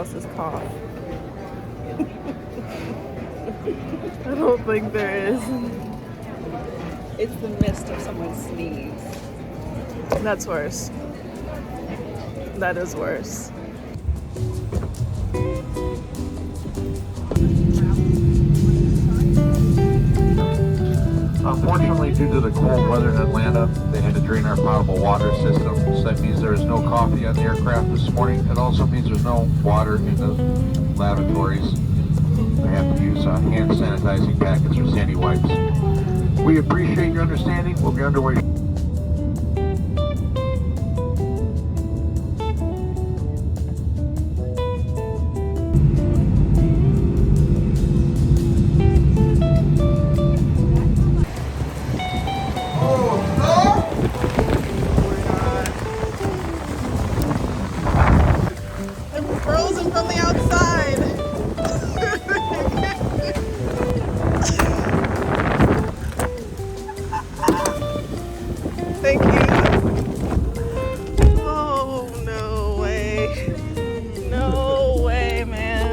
else's cough. I don't think there is. It's the mist of someone's sneeze. That's worse. That is worse. Unfortunately, due to the cold weather in Atlanta, they had to drain our potable water system. So that means there is no coffee on the aircraft this morning. It also means there's no water in the lavatories. They have to use hand sanitizing packets or sandy wipes. We appreciate your understanding. We'll be underway. Frozen from the outside. Thank you. Oh, no way. No way, man.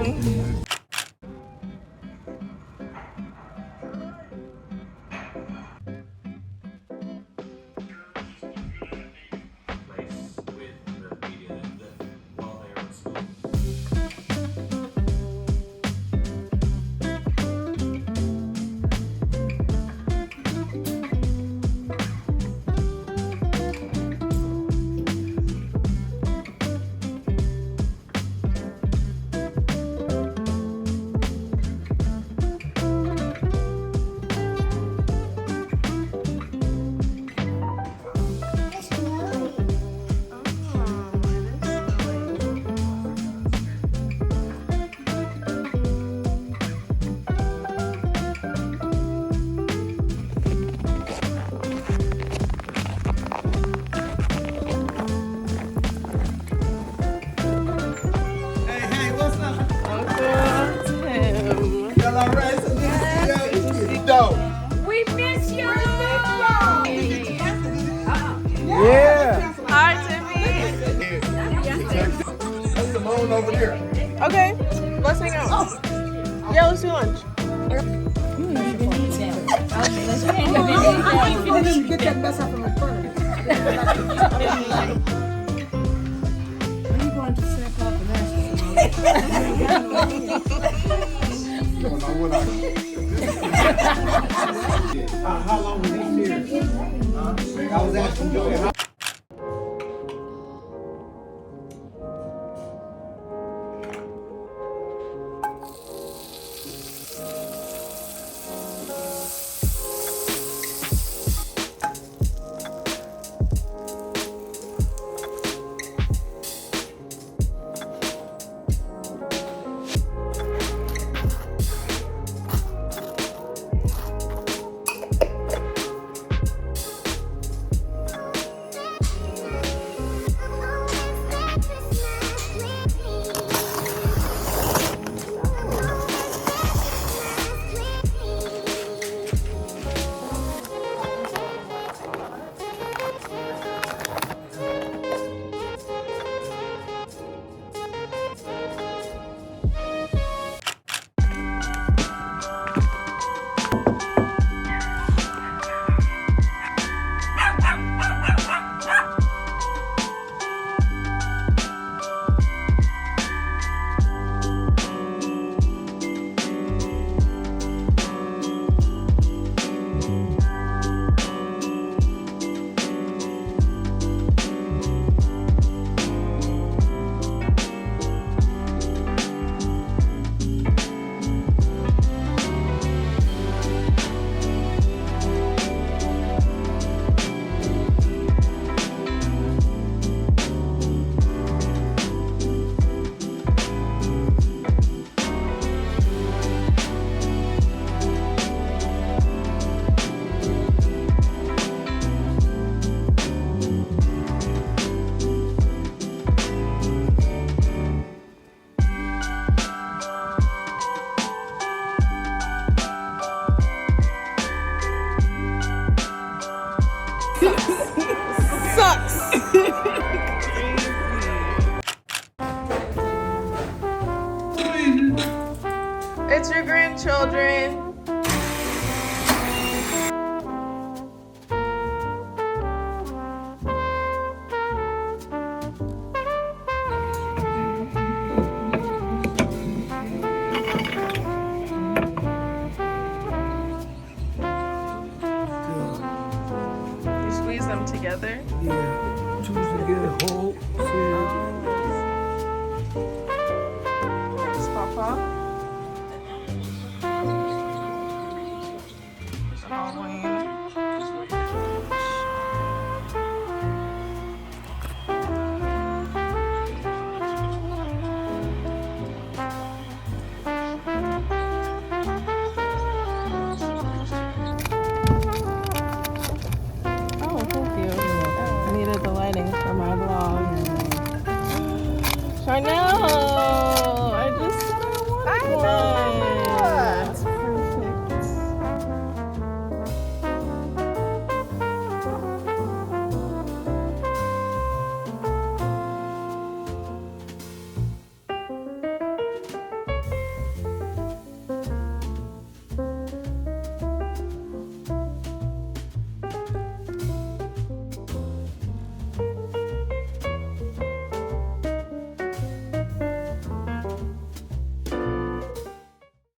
We miss you! Yeah. Hi, Timmy. Simone over here. Okay, let's hang out. Yeah, let's do lunch. Get that mess up from my phone. When you going to set up and How long was he here? I was asking Joey. It's your grandchildren.